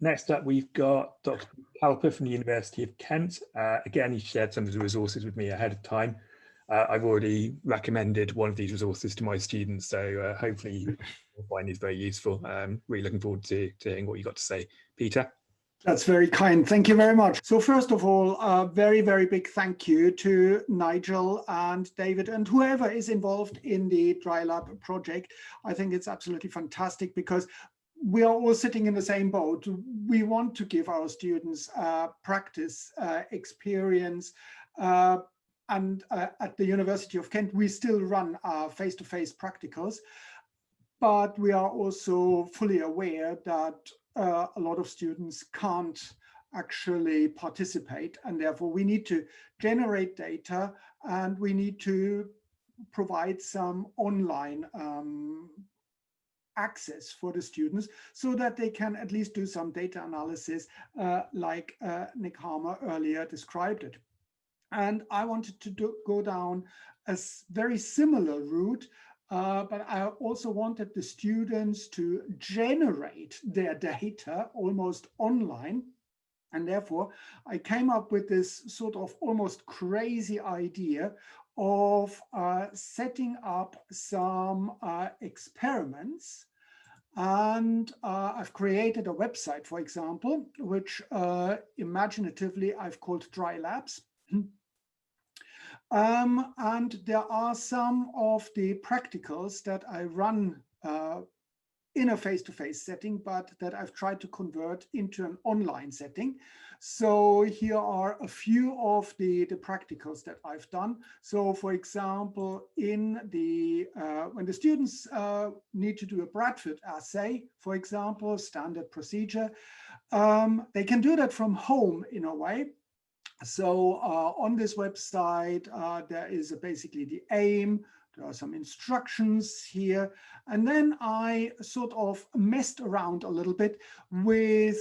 Next up, we've got Dr. Klappa from the University of Kent. Again, he shared some of the resources with me ahead of time. I've already recommended one of these resources to my students, so hopefully you'll find these very useful. Really looking forward to hearing what you got to say. Peter? That's very kind. Thank you very much. So first of all, a very, very big thank you to Nigel and David and whoever is involved in the DryLab project. I think it's absolutely fantastic because we are all sitting in the same boat. We want to give our students practice experience. And at the University of Kent, we still run face-to-face practicals, but we are also fully aware that a lot of students can't actually participate, and therefore we need to generate data and we need to provide some online access for the students so that they can at least do some data analysis like Nick Harmer earlier described it. And I wanted to go down a very similar route, but I also wanted the students to generate their data almost online. And therefore, I came up with this sort of almost crazy idea of setting up some experiments. And I've created a website, for example, which imaginatively I've called Dry Labs. And there are some of the practicals that I run in a face-to-face setting, but that I've tried to convert into an online setting. So here are a few of the practicals that I've done. So for example, in the when the students need to do a Bradford assay, for example, standard procedure, they can do that from home in a way. So on this website, there is basically the aim. There are some instructions here. And then I sort of messed around a little bit with,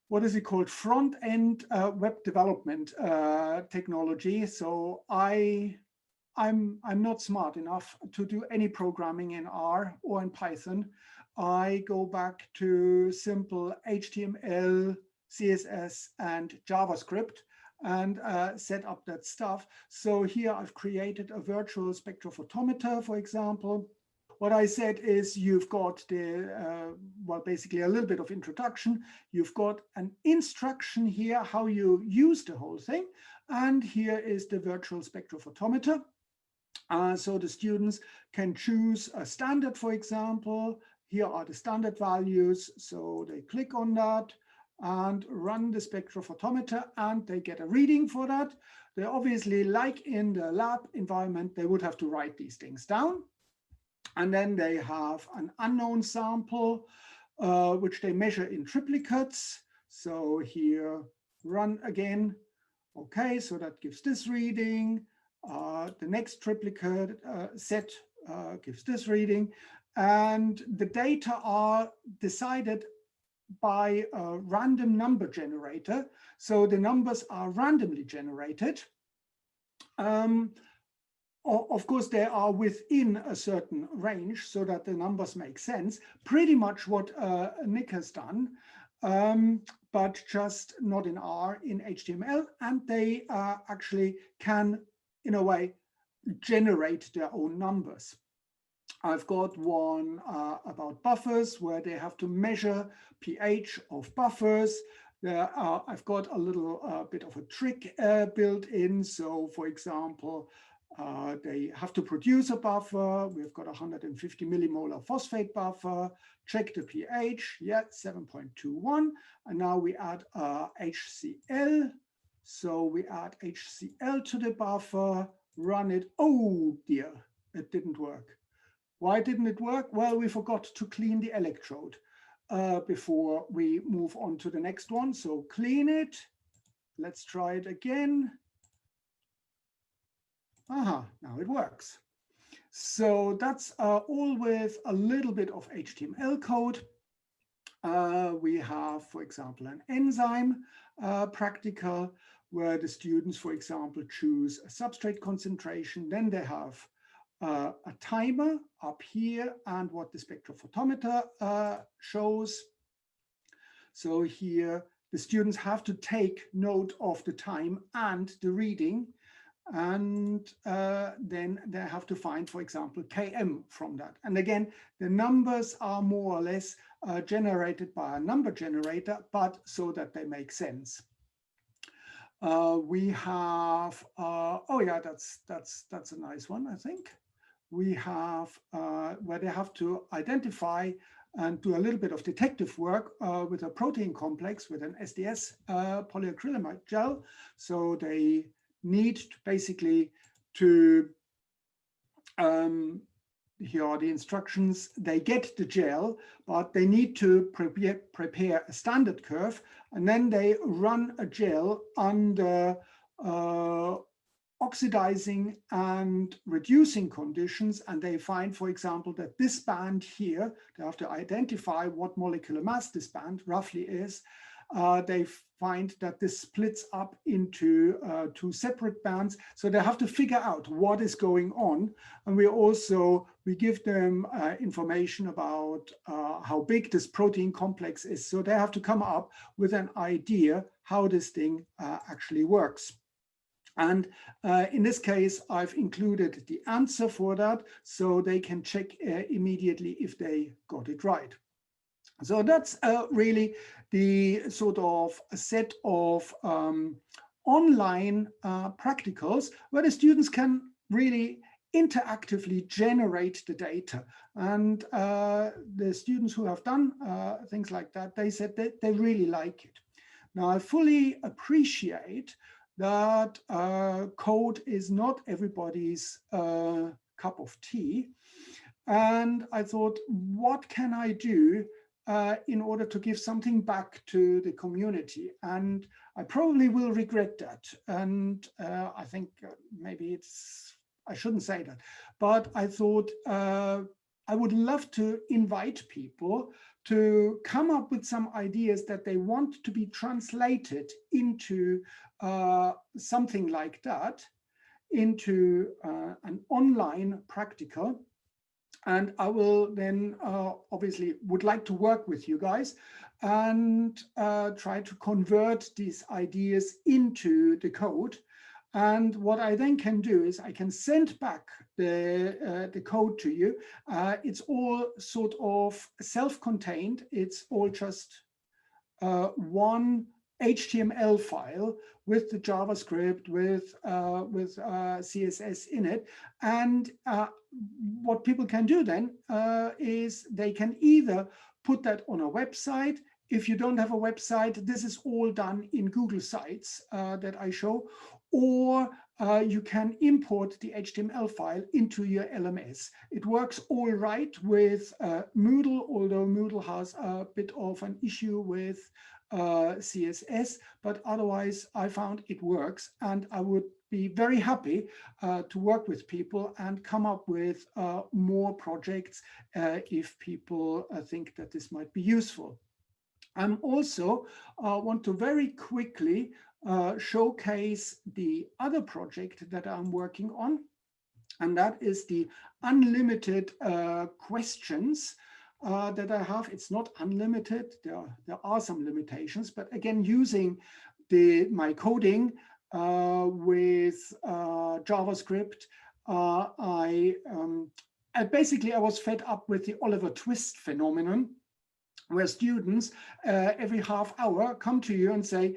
what is it called? Front-end web development technology. So I'm not smart enough to do any programming in R or in Python. I go back to simple HTML, CSS, and JavaScript and set up that stuff. So here I've created a virtual spectrophotometer, for example. What I said is you've got the, well, basically a little bit of introduction. You've got an instruction here, how you use the whole thing. And here is the virtual spectrophotometer. So the students can choose a standard, for example. Here are the standard values. So they click on that and run the spectrophotometer, and they get a reading for that. They obviously, like in the lab environment, they would have to write these things down. And then they have an unknown sample, which they measure in triplicates. So here, run again. Okay, so that gives this reading. The next triplicate set gives this reading. And the data are decided by a random number generator. So the numbers are randomly generated. Of course, they are within a certain range so that the numbers make sense. Pretty much what Nick has done, but just not in R, in HTML. And they actually can, in a way, generate their own numbers. I've got one about buffers where they have to measure pH of buffers. I've got a little bit of a trick built in. So for example, they have to produce a buffer. We've got 150 millimolar phosphate buffer. Check the pH, yeah, 7.21. And now we add HCl. So we add HCl to the buffer, run it. Oh dear, it didn't work. Why didn't it work? Well, we forgot to clean the electrode before we move on to the next one. So clean it. Let's try it again. Aha, now it works. So that's all with a little bit of HTML code. We have, for example, an enzyme practical where the students, for example, choose a substrate concentration. Then they have a timer up here and what the spectrophotometer shows. So here the students have to take note of the time and the reading, and then they have to find, for example, km from that. And again, the numbers are more or less generated by a number generator, but so that they make sense. We have, oh yeah, that's a nice one, I think. We have where they have to identify and do a little bit of detective work with a protein complex with an SDS polyacrylamide gel. So they need to basically to, here are the instructions. They get the gel, but they need to prepare a standard curve, and then they run a gel under oxidizing and reducing conditions, and they find, for example, that this band here, they have to identify what molecular mass this band roughly is. They find that this splits up into two separate bands, so they have to figure out what is going on. And we give them information about how big this protein complex is, so they have to come up with an idea how this thing actually works. And in this case, I've included the answer for that, so they can check immediately if they got it right. So that's really the sort of a set of online practicals where the students can really interactively generate the data. And the students who have done things like that, they said that they really like it. Now, I fully appreciate that code is not everybody's cup of tea. And I thought, what can I do in order to give something back to the community? And I probably will regret that. And I think maybe I shouldn't say that, but I thought I would love to invite people to come up with some ideas that they want to be translated into something like that, into an online practical. And I will then obviously would like to work with you guys and try to convert these ideas into the code. And what I then can do is I can send back the code to you. It's all sort of self-contained. It's all just one HTML file with the JavaScript, with CSS in it. And what people can do then is they can either put that on a website. If you don't have a website, this is all done in Google Sites that I show, or you can import the HTML file into your LMS. It works all right with Moodle, although Moodle has a bit of an issue with CSS, but otherwise I found it works, and I would be very happy to work with people and come up with more projects if people think that this might be useful. I'm also want to very quickly showcase the other project that I'm working on, and that is the unlimited questions that I have. It's not unlimited. There are some limitations, but again, using my coding with JavaScript, I was fed up with the Oliver Twist phenomenon, where students every half hour come to you and say,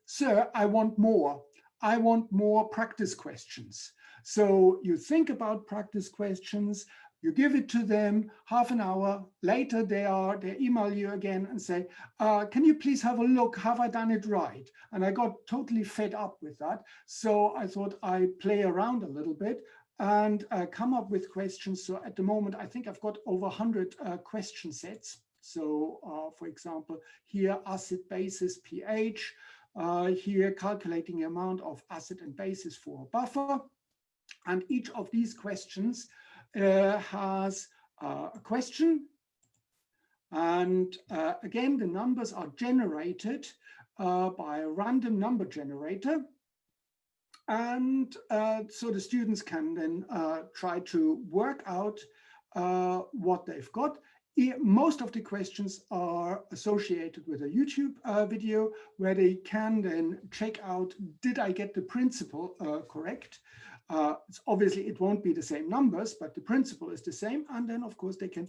sir, I want more. I want more practice questions. So you think about practice questions, you give it to them, half an hour later they email you again and say, can you please have a look, have I done it right? And I got totally fed up with that. So I thought I'd play around a little bit and come up with questions. So at the moment, I think I've got over 100 question sets. So for example, here acid, basis, pH, here calculating the amount of acid and basis for a buffer. And each of these questions has a question. And again, the numbers are generated by a random number generator. And so the students can then try to work out what they've got. most of the questions are associated with a YouTube video where they can then check out, did I get the principle correct? Obviously, it won't be the same numbers, but the principle is the same. And then, of course, they can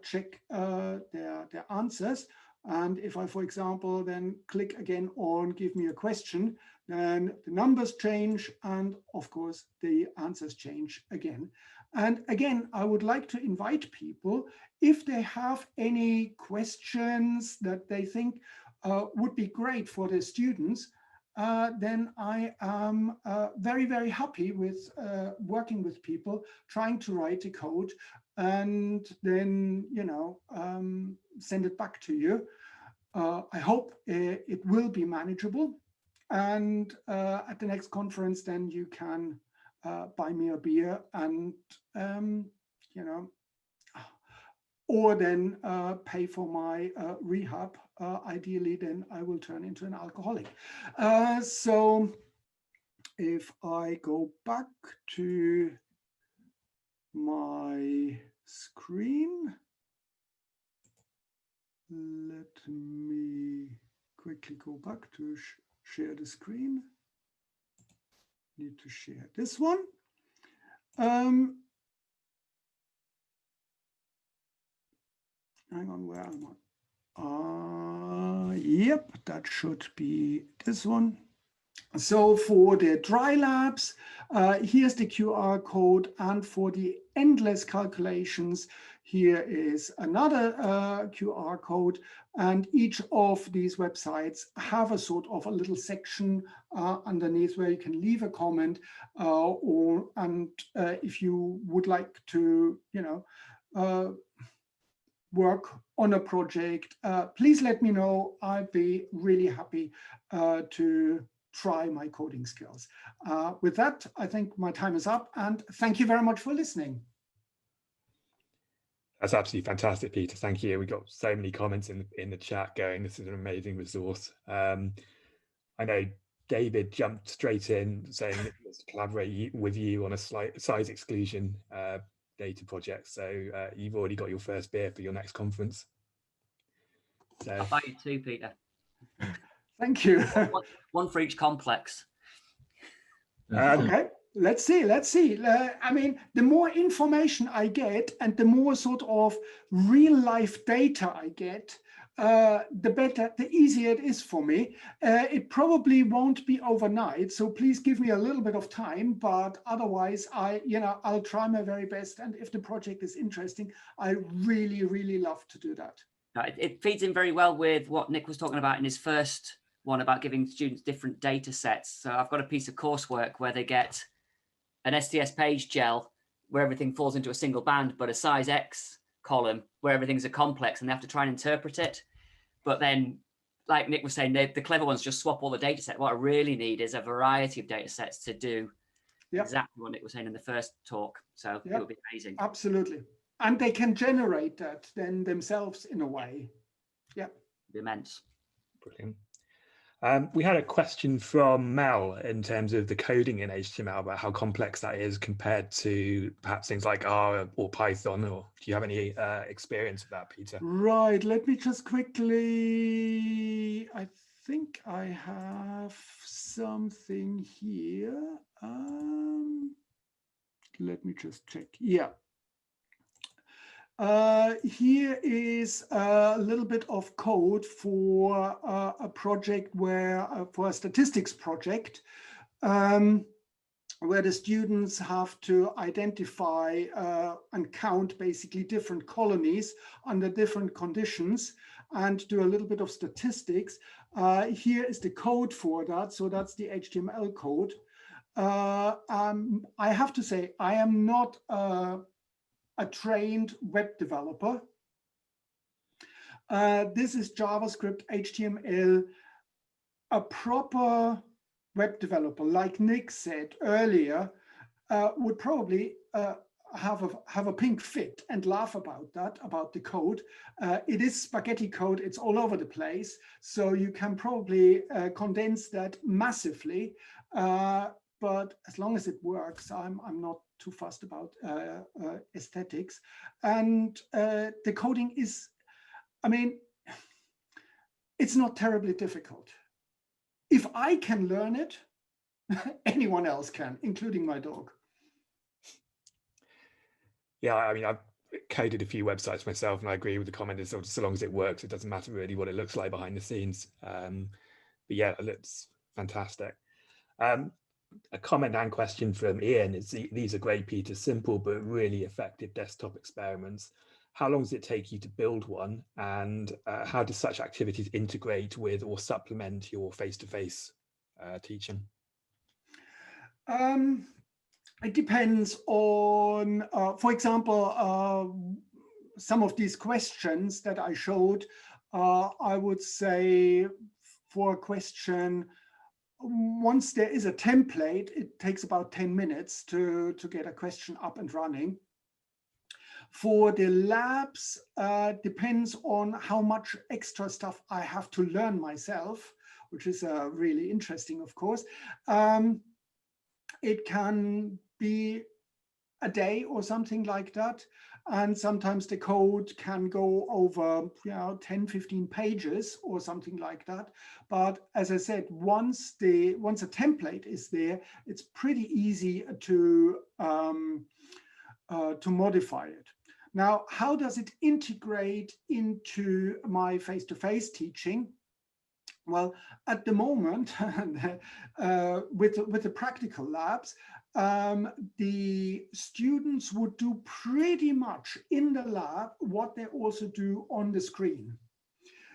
check their answers. And if I, for example, then click again on give me a question, then the numbers change. And of course, the answers change again. And again, I would like to invite people, if they have any questions that they think would be great for the students, then I am very, very happy with working with people, trying to write a code and then, send it back to you. I hope it will be manageable. And at the next conference, then you can buy me a beer and, or then pay for my rehab. Ideally, then I will turn into an alcoholic. So if I go back to my screen, let me quickly go back to share the screen. Need to share this one. Hang on, where am I? Yep, that should be this one. So for the dry labs, here's the QR code, and for the endless calculations, here is another QR code, and each of these websites have a sort of a little section underneath where you can leave a comment, and if you would like to, work on a project, please let me know. I'd be really happy to try my coding skills. With that, I think my time is up, and thank you very much for listening. That's absolutely fantastic, Peter. Thank you. We got so many comments in the chat going, this is an amazing resource. I know David jumped straight in saying that he wants to collaborate with you on a size exclusion data project. So you've already got your first beer for your next conference. So I'll buy you two, Peter. Thank you. One for each complex. Okay, let's see. I mean, the more information I get and the more sort of real life data I get, the better, the easier it is for me. It probably won't be overnight, so please give me a little bit of time, but otherwise I'll try my very best. And if the project is interesting, I really, really love to do that. It feeds in very well with what Nick was talking about in his first one about giving students different data sets. So I've got a piece of coursework where they get an STS page gel where everything falls into a single band, but a size X column where everything's a complex, and they have to try and interpret it. But then, like Nick was saying, the clever ones just swap all the data set. What I really need is a variety of data sets to do exactly what Nick was saying in the first talk. So it would be amazing. Absolutely. And they can generate that then themselves in a way. Yeah. It'd be immense. Brilliant. We had a question from Mel in terms of the coding in HTML, about how complex that is compared to perhaps things like R or Python. Or do you have any experience of that, Peter? Right. Let me just quickly, I think I have something here. Let me just check. Yeah. Here is a little bit of code for a project where, for a statistics project, where the students have to identify and count basically different colonies under different conditions and do a little bit of statistics. Here is the code for that. So that's the HTML code. I have to say, I am not a trained web developer. This is JavaScript, HTML. A proper web developer, like Nick said earlier, would probably have a pink fit and laugh about that, about the code. It is spaghetti code, it's all over the place. So you can probably condense that massively. But as long as it works, I'm not too fussed about aesthetics. And the coding is, I mean, it's not terribly difficult. If I can learn it, anyone else can, including my dog. Yeah, I mean, I've coded a few websites myself, and I agree with the comment. Is so long as it works, it doesn't matter really what it looks like behind the scenes. But yeah, it looks fantastic. A comment and question from Ian is, these are great, Peter, simple but really effective desktop experiments. How long does it take you to build one, and how do such activities integrate with or supplement your face-to-face teaching? It depends on, for example, some of these questions that I showed. I would say for a question, once there is a template, it takes about 10 minutes to get a question up and running. For the labs, depends on how much extra stuff I have to learn myself, which is really interesting, of course. It can be a day or something like that. And sometimes the code can go over 10, 15 pages or something like that. But as I said, once a template is there, it's pretty easy to modify it. Now, how does it integrate into my face-to-face teaching? Well, at the moment, with the practical labs, the students would do pretty much in the lab what they also do on the screen.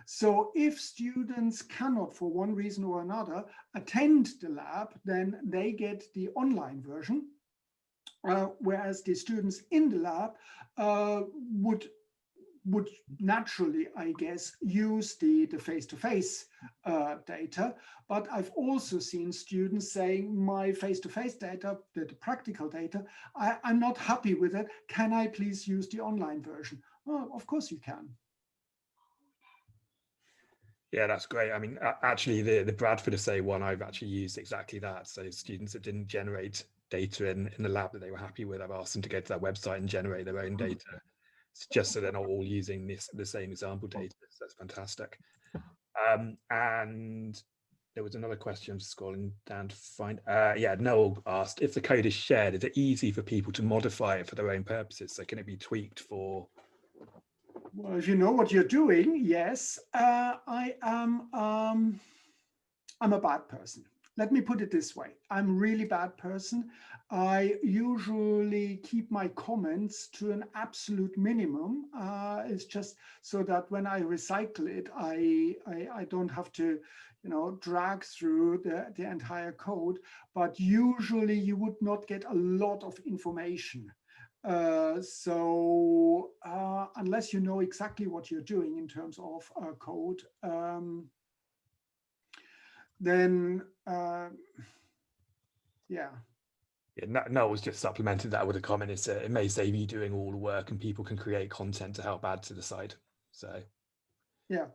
So if students cannot, for one reason or another, attend the lab, then they get the online version, whereas the students in the lab would naturally, I guess, use the face-to-face data. But I've also seen students saying, my face-to-face data, the practical data, I'm not happy with it. Can I please use the online version? Oh, of course you can. Yeah, that's great. I mean, actually, the Bradford Essay one, I've actually used exactly that. So students that didn't generate data in the lab that they were happy with, I've asked them to go to that website and generate their own data, just so they're not all using the same example data. So that's fantastic. And there was another question, I'm scrolling down to find. Yeah, Noel asked, if the code is shared, is it easy for people to modify it for their own purposes? So can it be tweaked for? Well, if you know what you're doing, yes. I'm a bad person. Let me put it this way. I'm a really bad person. I usually keep my comments to an absolute minimum. It's just so that when I recycle it, I don't have to, drag through the entire code. But usually you would not get a lot of information. So unless you know exactly what you're doing in terms of code, then yeah. No, it was just supplemented that with a comment. It may save you doing all the work, and people can create content to help add to the site. So yeah,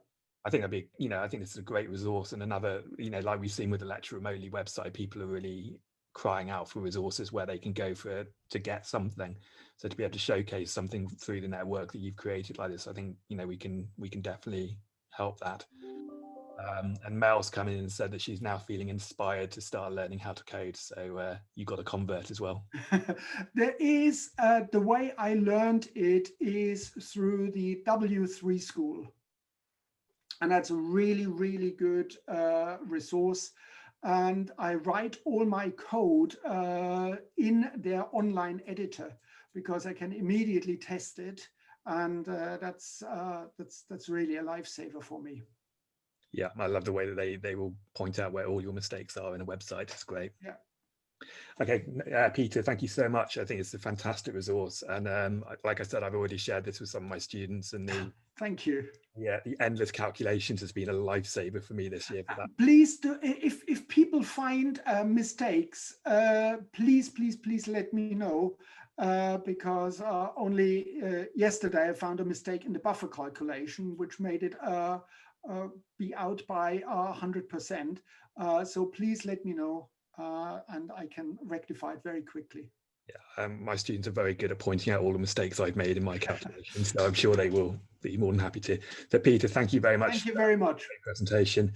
I think that'd be, I think this is a great resource, and another, like we've seen with the Lecture Remotely website, people are really crying out for resources where they can go to get something. So to be able to showcase something through the network that you've created like this, I think we can definitely help that. And Mel's come in and said that she's now feeling inspired to start learning how to code. So you got a convert as well. There is the way I learned it is through the W3 school, and that's a really, really good resource. And I write all my code in their online editor because I can immediately test it, and that's really a lifesaver for me. Yeah, I love the way that they will point out where all your mistakes are in a website. It's great. Yeah. Okay, Peter, thank you so much. I think it's a fantastic resource, and like I said, I've already shared this with some of my students, and thank you. Yeah, the endless calculations has been a lifesaver for me this year. For that, please do. If people find mistakes, please let me know. Because only yesterday I found a mistake in the buffer calculation, which made it be out by 100%. So please let me know, and I can rectify it very quickly. My students are very good at pointing out all the mistakes I've made in my calculations, so I'm sure they will be more than happy to. So Peter, thank you very much Thank you for very much. that presentation.